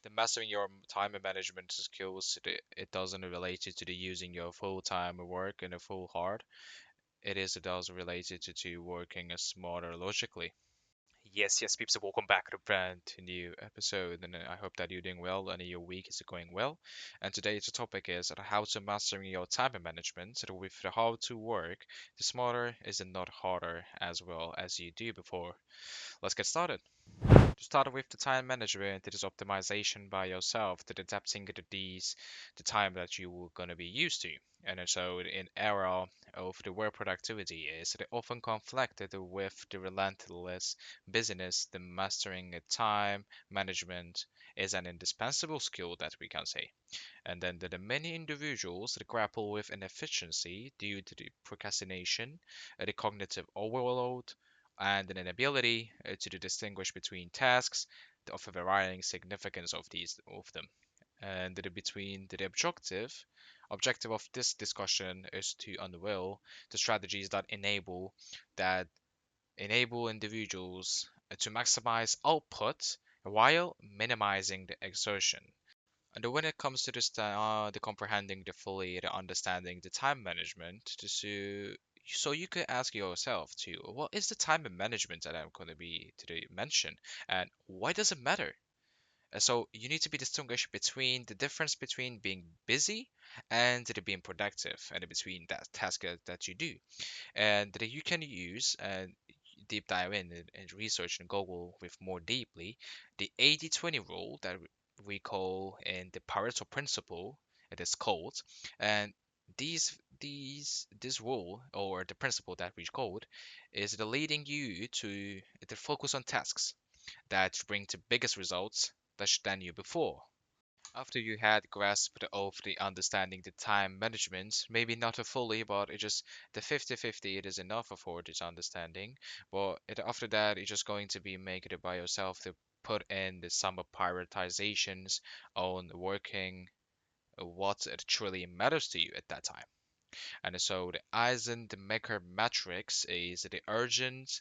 the mastering your time and management skills, it doesn't relate to the using your full-time work and a full hard. It does related to working smarter logically. Yes, yes, peeps, welcome back to a brand new episode, and I hope that you're doing well and your week is going well. And today's topic is how to mastering your time management. So with the how to work, the smarter is not harder as well as you do before. Let's get started. To start with the time management, it is optimization by yourself to adapting to the time that you are going to be used to. And so in era of the work productivity is it often conflicted with the relentless business, the mastering time management is an indispensable skill that we can say. And then the many individuals that grapple with inefficiency due to the procrastination, the cognitive overload, and an inability to distinguish between tasks of a varying significance of these of them. And between the objective of this discussion is to unveil the strategies that enable individuals to maximize output while minimizing the exertion. And when it comes to the comprehending the fully, the understanding the time management, so you could ask yourself too, what is the time management that I'm going to be today mention, and why does it matter? So you need to be distinguished between the difference between being busy and being productive, and between that task that you do and that you can use and deep dive in and research and Google with more deeply the 80-20 rule that we call in the Pareto principle. It is called, and this rule or the principle that we called is the leading you to focus on tasks that bring the biggest results than you before. After you had grasped of the understanding the time management, maybe not a fully, but it just the 50-50, it is enough for this understanding. But after that, it's just going to be make it by yourself to put in the some prioritizations on working what it truly matters to you at that time. And so the Eisenhower matrix is the urgent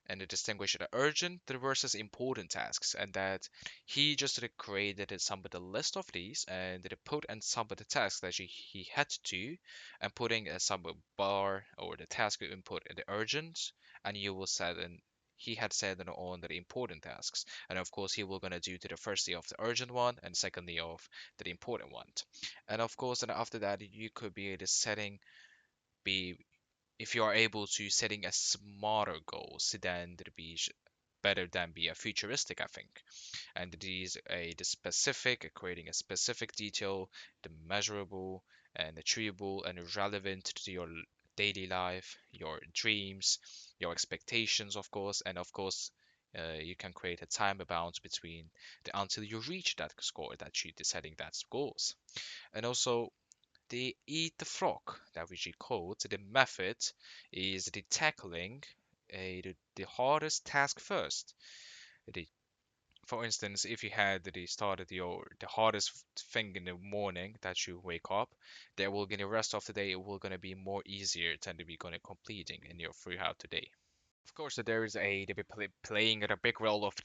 and to distinguish the urgent versus important tasks, and that he just created some of the list of these and put in some of the tasks that he had to, and putting some bar or the task input in the urgent, and you will set in. He had said on the important tasks, and of course he will gonna do to the firstly of the urgent one and secondly of the important one, and of course and after that you could be the setting be if you are able to setting a smarter goals, then it'll be better than be a futuristic, I think. And it is the specific, creating a specific detail, the measurable and achievable and relevant to your daily life, your dreams, your expectations, of course, and of course. You can create a time bound between until you reach that score that you setting that goals, and also the eat the frog that we should call the method is the tackling the hardest task first. The, for instance, if you had the started the hardest thing in the morning that you wake up, that will get the rest of the day it will gonna be more easier than to be gonna completing in your throughout the day. Of course, there is they be playing a big role of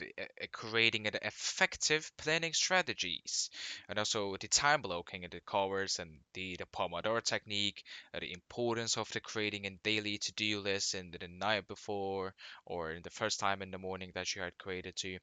creating an effective planning strategies, and also the time blocking and the covers and the Pomodoro technique, the importance of the creating a daily to-do list in the night before or in the first time in the morning that you had created to.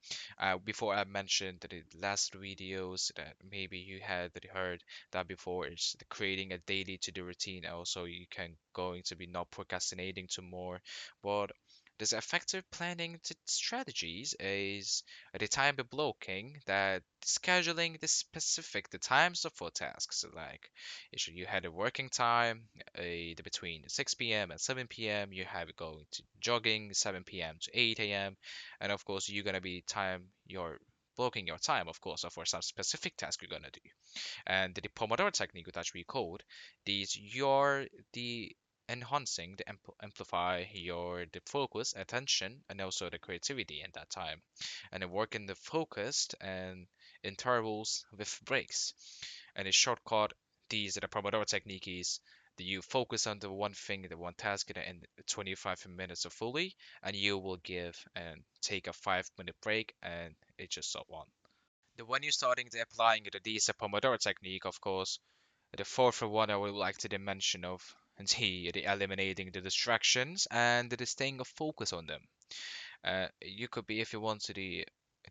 Before I mentioned the last videos that maybe you had heard that before is the creating a daily to-do routine. Also, you can going to be not procrastinating to more, but this effective planning strategies is the time blocking that scheduling the specific the times for tasks like if you had a working time between 6 p.m. and 7 p.m. you have it going to jogging 7 p.m. to 8 a.m. and of course you're gonna be time your blocking your time of course for some specific task you're gonna do and the Pomodoro technique that we code, these you're the enhancing the amplify your the focus, attention, and also the creativity in that time, and then working the focused and intervals with breaks. And a shortcut, these are the Pomodoro technique is that you focus on the one thing, the one task in 25 minutes fully, and you will give and take a 5-minute break, and it's just so on. When you're starting to applying this Pomodoro technique, of course, the fourth one I would like to mention of the eliminating the distractions and the staying of focus on them. You could be if you want to the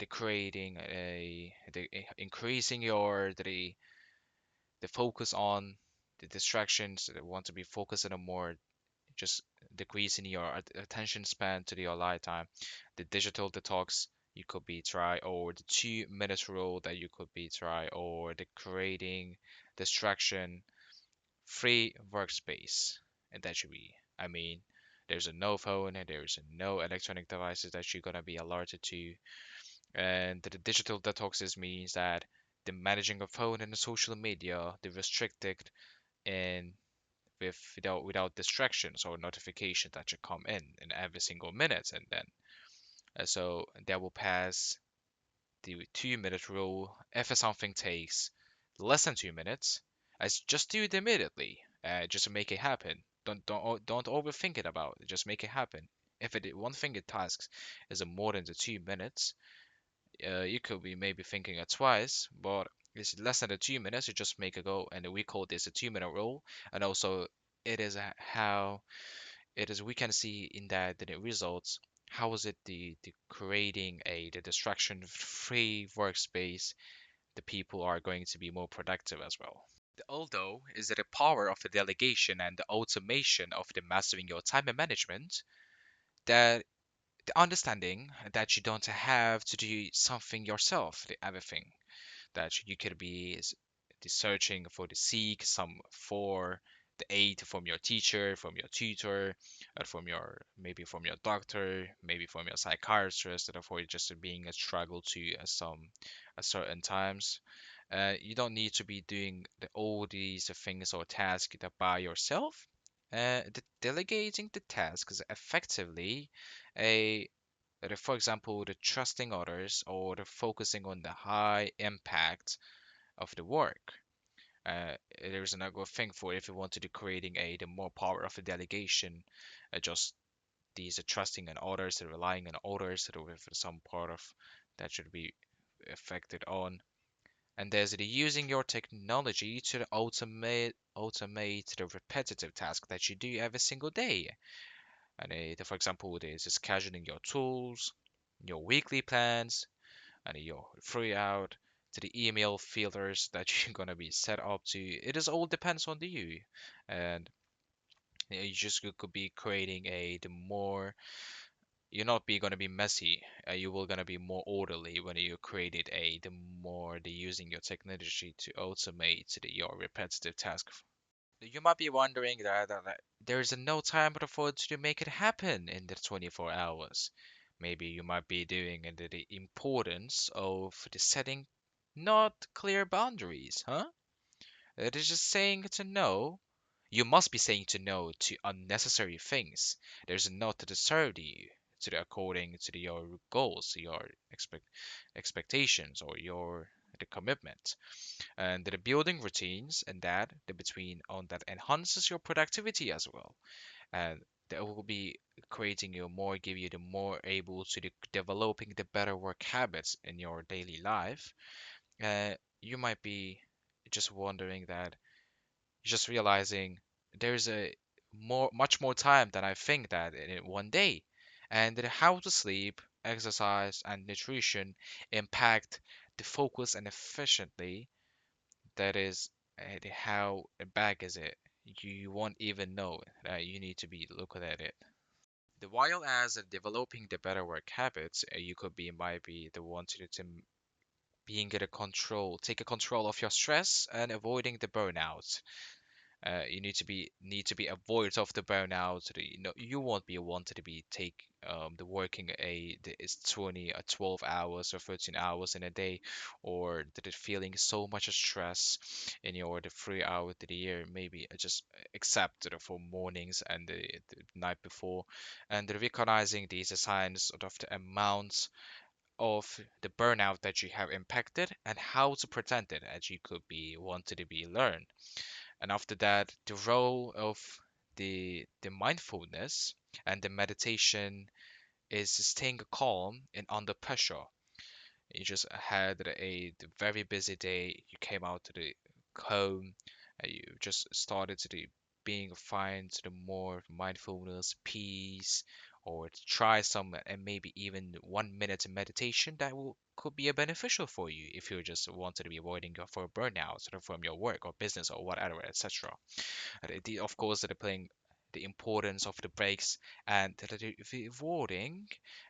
creating increasing the focus on the distractions. Want to be focused on a more just decreasing your attention span to your lifetime. The digital detox you could be try, or the 2 minutes rule that you could be try, or the creating distraction free workspace. And that should be, I mean, there's a no phone and there's no electronic devices that you're gonna be alerted to. And the digital detoxes means that the managing of phone and the social media, the restricted and without distractions or notifications that should come in every single minute, and then so that will pass the 2 minute rule. If something takes less than 2 minutes, as just do it immediately. Just make it happen. Don't overthink it about it. Just make it happen. If one thing it tasks is more than the 2 minutes, you could be maybe thinking it twice, but it's less than the 2 minutes. You just make a go, and we call this a 2 minute rule. And also, it is how it is. We can see in that the results. How is it the creating the distraction-free workspace? The people are going to be more productive as well. Although is it a power of the delegation and the automation of the mastering your time and management, that the understanding that you don't have to do something yourself, the everything that you could be searching for the seek some for the aid from your teacher, from your tutor, or from your maybe from your doctor, maybe from your psychiatrist, and therefore just being a struggle to some at certain times. You don't need to be doing all these things or tasks that by yourself. Delegating the tasks effectively, a for example, the trusting others or the focusing on the high impact of the work. There's another thing for if you want to do creating the more power of a delegation, just these trusting on others, relying on others, with some part of that should be affected on. And there's the using your technology to automate the repetitive task that you do every single day. And for example, there's scheduling your tools, your weekly plans, and your free out to the email filters that you're gonna be set up to. It is all depends on you, and you just could be creating the more you're not be gonna be messy. You will gonna be more orderly when you created the more the using your technology to automate your repetitive task. You might be wondering that there's no time for it to make it happen in the 24 hours. Maybe you might be doing the importance of the setting not clear boundaries, huh? It is just saying to no. You must be saying to no to unnecessary things. There's not to serve you to the according to your goals, your expectations, or your the commitment, and the building routines and that the between on that enhances your productivity as well, and that will be creating you more, give you the more able to developing the better work habits in your daily life. You might be just wondering that, just realizing there's a much more time than I think that in one day, and that how to sleep, exercise, and nutrition impact the focus and efficiently. That is how bad is it. You won't even know. You need to be looking at it. The while as developing the better work habits, you could be might be the one to being at a control, take a control of your stress and avoiding the burnout. You need to be avoid of the burnout. You know, you won't be wanted to be take the working is 20 or 12 hours or 13 hours in a day, or that it feeling so much stress in your the 3 hours of the year. Maybe just accept it for mornings and the night before, and recognizing these signs of the amount of the burnout that you have impacted and how to prevent it as you could be wanted to be learned. And after that, the role of the mindfulness and the meditation is staying calm and under pressure. You just had the very busy day. You came out to the home, you just started to the being find the more mindfulness, peace, or to try some and maybe even 1 minute meditation that will could be a beneficial for you if you just wanted to be avoiding for burnout sort of from your work or business or whatever, etc. Of course, they're playing the importance of the breaks and rewarding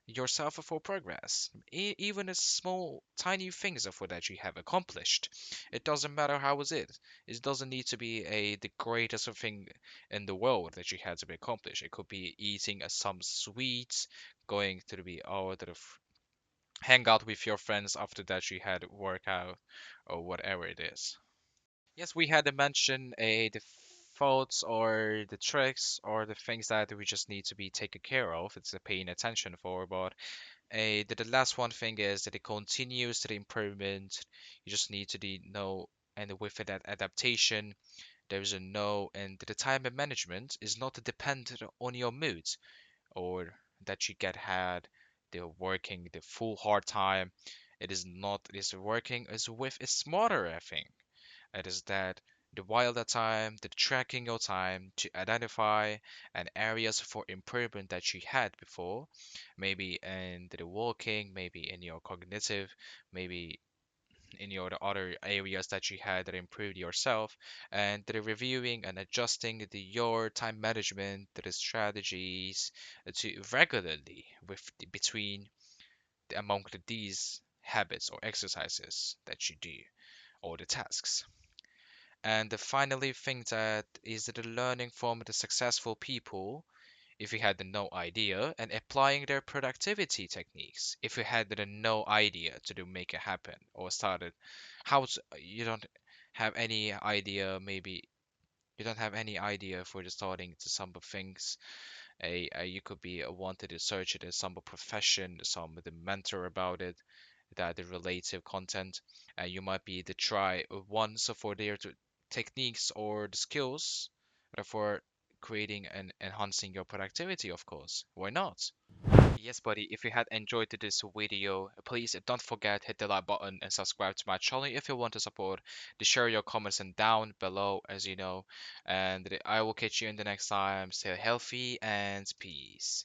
yourself for progress. Even a small, tiny things of what that you have accomplished. It doesn't matter how was it. It doesn't need to be the greatest thing in the world that you had to be accomplished. It could be eating some sweets, going to be or to hang out with your friends after that you had workout or whatever it is. Yes, we had to mention the faults or the tricks or the things that we just need to be taken care of. It's paying attention for. But the last one thing is that it continues the improvement. You just need to know, and with that adaptation, there's a no, and the time management is not dependent on your mood or that you get had the working the full hard time. It is not. It is working as with a smarter, I think. It is that the wilder time, the tracking your time to identify and areas for improvement that you had before, maybe in the walking, maybe in your cognitive, maybe in your the other areas that you had that improved yourself, and the reviewing and adjusting your time management, the strategies to regularly between among these habits or exercises that you do or the tasks. And the finally thing that is the learning from the successful people, if you had the no idea, and applying their productivity techniques, if you had the no idea to do make it happen or started, you don't have any idea, maybe you don't have any idea for the starting to some of things. You could be wanted to search it as some profession, some of the mentor about it, that the relative content, and you might be the try once for their techniques or the skills for creating and enhancing your productivity, of course. Why not? Yes, buddy, if you had enjoyed this video, please don't forget hit the like button and subscribe to my channel if you want to support. To share your comments and down below, as you know. And I will catch you in the next time. Stay healthy and peace.